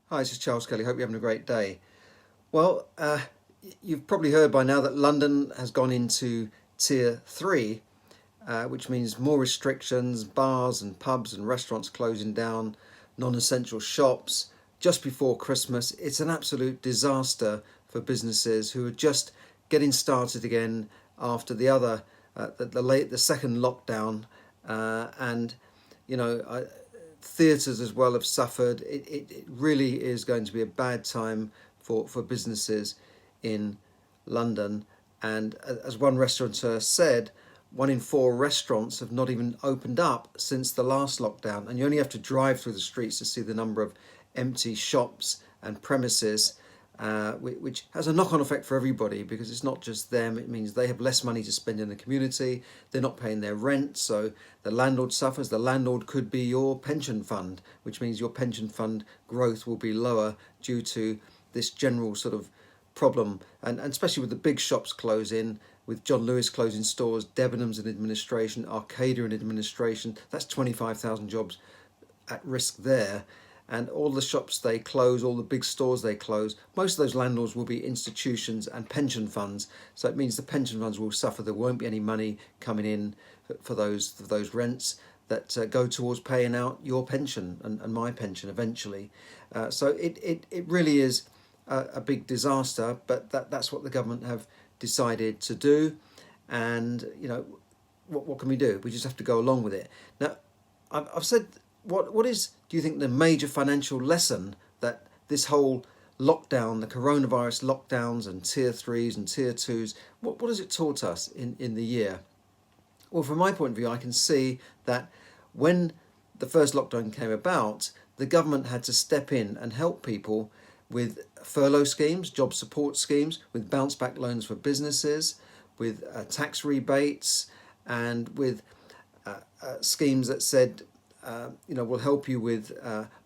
Hi, this is Charles Kelly. Hope you're having a great day. Well, you've probably heard by now that London has gone into tier three, which means more restrictions, bars and pubs and restaurants closing down, non-essential shops just before Christmas. It's an absolute disaster for businesses who are just getting started again after the second lockdown, and you know. Theatres as well have suffered. It really is going to be a bad time for businesses in London. And as one restaurateur said, 1 in 4 restaurants have not even opened up since the last lockdown. And you only have to drive through the streets to see the number of empty shops and premises, which has a knock-on effect for everybody, because it's not just them. It means they have less money to spend in the community. They're not paying their rent, so the landlord suffers. The landlord could be your pension fund, which means your pension fund growth will be lower due to this general sort of problem, and especially with the big shops closing, with John Lewis closing stores, Debenhams in administration, Arcadia in administration. That's 25,000 jobs at risk there. And all the shops they close, all the big stores they close, most of those landlords will be institutions and pension funds. So it means the pension funds will suffer. There won't be any money coming in for those rents that go towards paying out your pension and my pension eventually. So it really is a big disaster, but that's what the government have decided to do. And what can we do? We just have to go along with it. Now, I've said, what is, do you think, the major financial lesson that this whole lockdown, the coronavirus lockdowns and tier threes and tier twos, what has it taught us in the year? Well, from my point of view, I can see that when the first lockdown came about, the government had to step in and help people with furlough schemes, job support schemes, with bounce back loans for businesses, with tax rebates, and with schemes that said, will help you with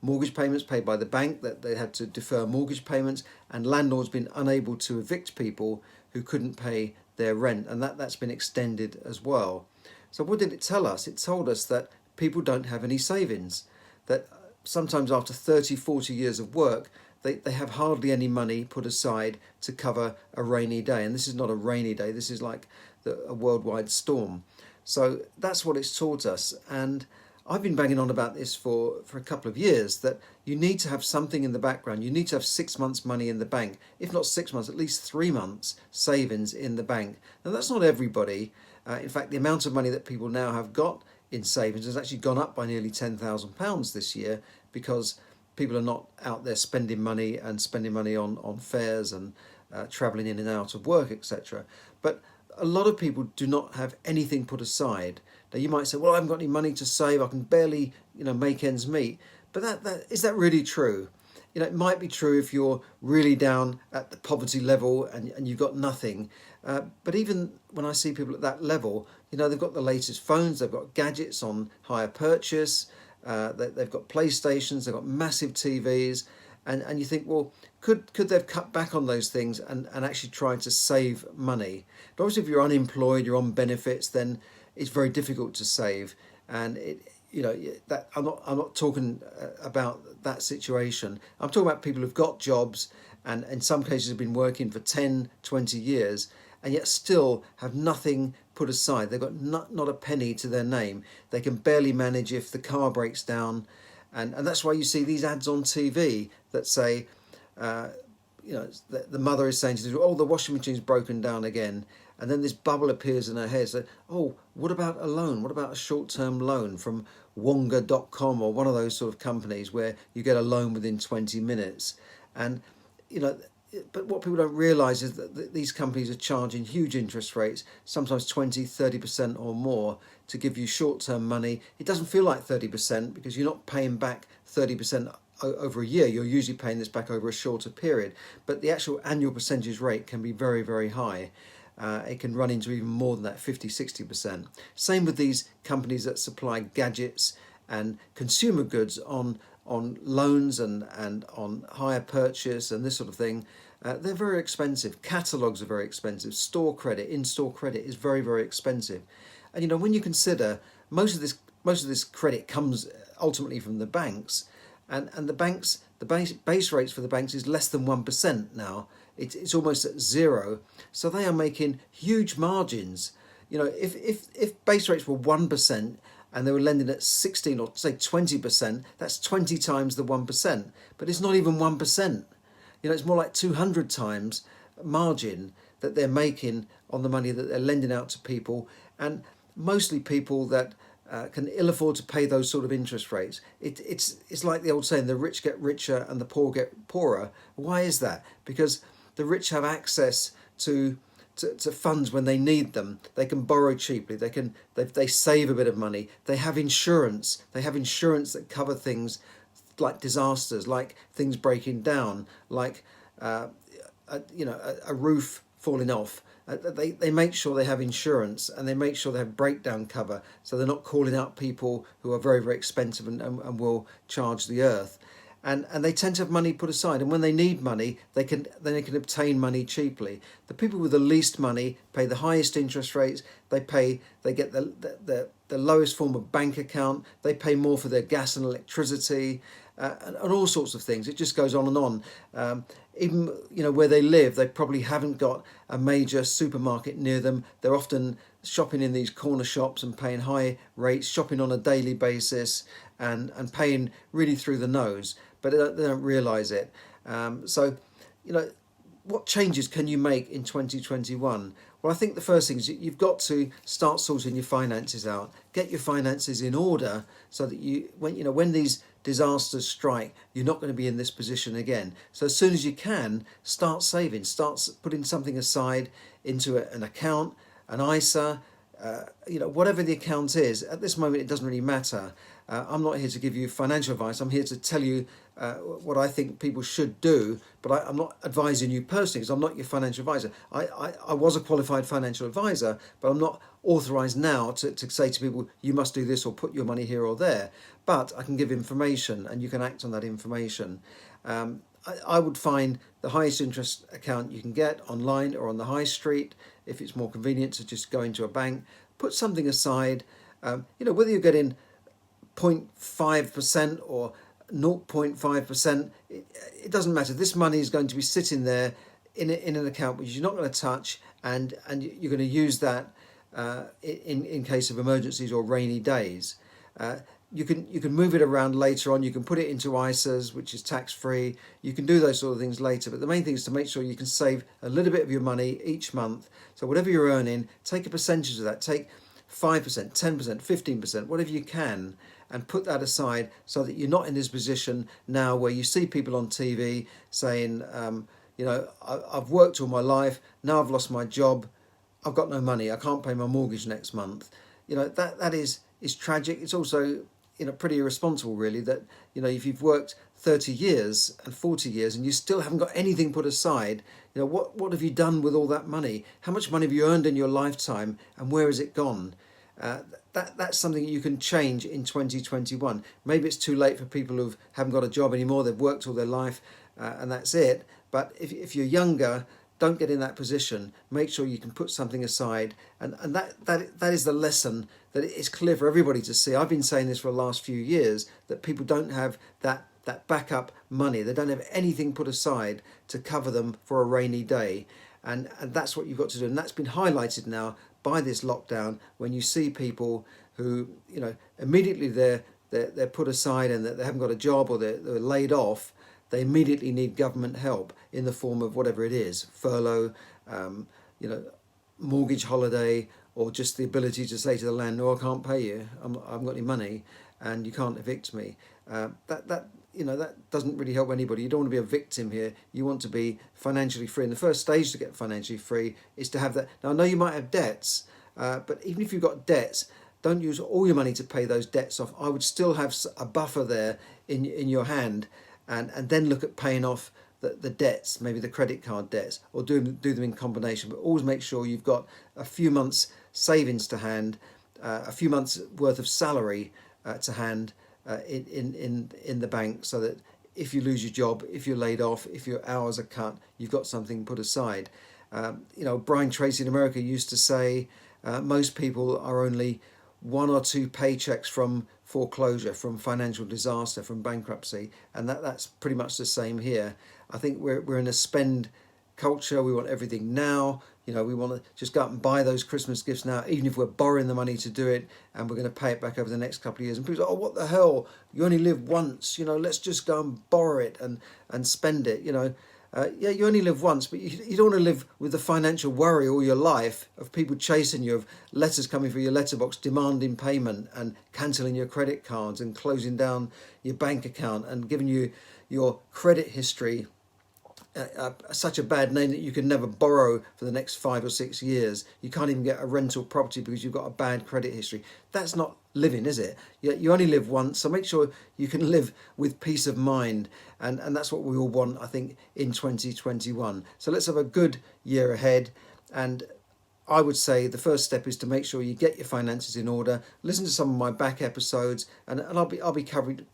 mortgage payments paid by the bank, that they had to defer mortgage payments, and landlords been unable to evict people who couldn't pay their rent, and that's been extended as well. So what did it tell us? It told us that people don't have any savings, that sometimes after 30, 40 years of work, they have hardly any money put aside to cover a rainy day. And this is not a rainy day, this is like a worldwide storm. So that's what it's taught us. And I've been banging on about this for a couple of years, that you need to have something in the background. You need to have 6 months' money in the bank, if not 6 months, at least 3 months savings in the bank. Now, that's not everybody. In fact, the amount of money that people now have got in savings has actually gone up by nearly £10,000 this year, because people are not out there spending money on fares and travelling in and out of work, etc. But a lot of people do not have anything put aside. Now you might say, well, I haven't got any money to save, I can barely make ends meet. But is that really true? It might be true if you're really down at the poverty level and you've got nothing. But even when I see people at that level, they've got the latest phones, they've got gadgets on hire purchase, they've got PlayStations, they've got massive TVs, and you think, well, could they've cut back on those things and actually try to save money? But obviously, if you're unemployed, you're on benefits, then it's very difficult to save. And that I'm not talking about that situation. I'm talking about people who've got jobs and in some cases have been working for 10, 20 years, and yet still have nothing put aside. They've got not a penny to their name. They can barely manage if the car breaks down. And that's why you see these ads on TV that say, the mother is saying to them, oh, the washing machine's broken down again. And then this bubble appears in her head. So, oh, what about a loan? What about a short-term loan from Wonga.com or one of those sort of companies where you get a loan within 20 minutes? And, but what people don't realise is that these companies are charging huge interest rates, sometimes 20, 30% or more, to give you short-term money. It doesn't feel like 30% because you're not paying back 30% over a year. You're usually paying this back over a shorter period. But the actual annual percentage rate can be very, very high. It can run into even more than that, 50, 60%. Same with these companies that supply gadgets and consumer goods on loans and on hire purchase and this sort of thing. They're very expensive. Catalogues are very expensive. Store credit, in-store credit is very, very expensive. And when you consider most of this credit comes ultimately from the banks, and the banks, the base rates for the banks is less than 1% now. It's almost at zero. So they are making huge margins. You know, if base rates were 1% and they were lending at 16 or say 20%, that's 20 times the 1%. But it's not even 1%. You know, it's more like 200 times margin that they're making on the money that they're lending out to people, and mostly people that can ill afford to pay those sort of interest rates. It's like the old saying, the rich get richer and the poor get poorer. Why is that? Because the rich have access to funds when they need them. They can borrow cheaply. They save a bit of money. They have insurance. They have insurance that cover things like disasters, like things breaking down, like a roof falling off. They make sure they have insurance, and they make sure they have breakdown cover, so they're not calling out people who are very, very expensive and will charge the earth. And they tend to have money put aside, and when they need money, they can obtain money cheaply. The people with the least money pay the highest interest rates. They get the lowest form of bank account. They pay more for their gas and electricity, and all sorts of things. It just goes on and on. Even where they live, they probably haven't got a major supermarket near them. They're often shopping in these corner shops and paying high rates, shopping on a daily basis, and paying really through the nose, but they don't realise it. So, what changes can you make in 2021? Well, I think the first thing is you've got to start sorting your finances out. Get your finances in order so that when these disasters strike, you're not going to be in this position again. So as soon as you can, start saving. Start putting something aside into an account, an ISA, whatever the account is. At this moment, it doesn't really matter. I'm not here to give you financial advice. I'm here to tell you what I think people should do, but I'm not advising you personally, because I'm not your financial advisor. I was a qualified financial advisor, but I'm not authorised now to say to people, you must do this or put your money here or there. But I can give information, and you can act on that information. I would find the highest interest account you can get online or on the high street, if it's more convenient to just go into a bank. Put something aside, whether you're getting 0.5% or 0.5%, it doesn't matter. This money is going to be sitting there in an account which you're not going to touch, and you're going to use that in case of emergencies or rainy days. You can move it around later on. You can put it into ISAs, which is tax-free. You can do those sort of things later. But the main thing is to make sure you can save a little bit of your money each month. So whatever you're earning, take a percentage of that. Take 5%, 10%, 15%, whatever you can, and put that aside so that you're not in this position now where you see people on TV saying, I've worked all my life, now I've lost my job, I've got no money, I can't pay my mortgage next month. That is tragic. It's also pretty irresponsible, really, that if you've worked 30 years and 40 years and you still haven't got anything put aside, what have you done with all that money? How much money have you earned in your lifetime, and where has it gone? That's something you can change in 2021. Maybe it's too late for people who haven't got a job anymore. They've worked all their life, and that's it. But if you're younger, don't get in that position. Make sure you can put something aside, and that is the lesson that it's clear for everybody to see. I've been saying this for the last few years, that people don't have that backup money. They don't have anything put aside to cover them for a rainy day, and that's what you've got to do. And that's been highlighted now by this lockdown, when you see people who immediately they're put aside and that they haven't got a job or they're laid off. They immediately need government help in the form of whatever it is, furlough, mortgage holiday, or just the ability to say to the landlord, I can't pay you, I haven't got any money, and you can't evict me. That doesn't really help anybody. You don't want to be a victim here. You want to be financially free. And the first stage to get financially free is to have that. Now, I know you might have debts, but even if you've got debts, don't use all your money to pay those debts off. I would still have a buffer there in your hand, and then look at paying off the debts, maybe the credit card debts, or do them in combination. But always make sure you've got a few months savings to hand, a few months worth of salary to hand in the bank, so that if you lose your job, if you're laid off, if your hours are cut, you've got something put aside. Brian Tracy in America used to say most people are only 1 or 2 paychecks from foreclosure, from financial disaster, from bankruptcy, and that's pretty much the same here. I think we're in a spend culture. We want everything now. You know, we want to just go out and buy those Christmas gifts now, even if we're borrowing the money to do it, and we're going to pay it back over the next couple of years. And people say, oh, what the hell? You only live once. You know, let's just go and borrow it and spend it. You know, yeah, you only live once, but you don't want to live with the financial worry all your life of people chasing you, of letters coming through your letterbox demanding payment and cancelling your credit cards and closing down your bank account and giving you your credit history such a bad name that you can never borrow for the next 5 or 6 years. You can't even get a rental property because you've got a bad credit history. That's not living, is it? You only live once, so make sure you can live with peace of mind, and that's what we all want, I think, in 2021. So let's have a good year ahead, and I would say the first step is to make sure you get your finances in order. Listen to some of my back episodes, and I'll be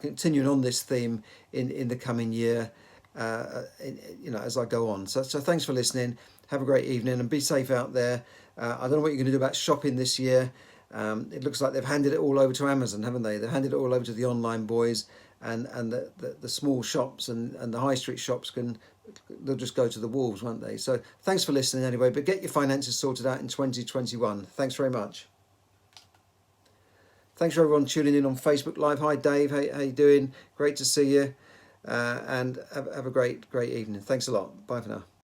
continuing on this theme in the coming year. You know, as I go on. So thanks for listening. Have a great evening and be safe out there. I don't know what you're going to do about shopping this year. It looks like they've handed it all over to Amazon, haven't they? They've handed it all over to the online boys, and the small shops and the high street shops they'll just go to the wolves, won't they? So thanks for listening anyway, but get your finances sorted out in 2021. Thanks very much. Thanks for everyone tuning in on Facebook Live. Hi Dave, how you doing? Great to see you. And have a great evening. Thanks a lot. Bye for now.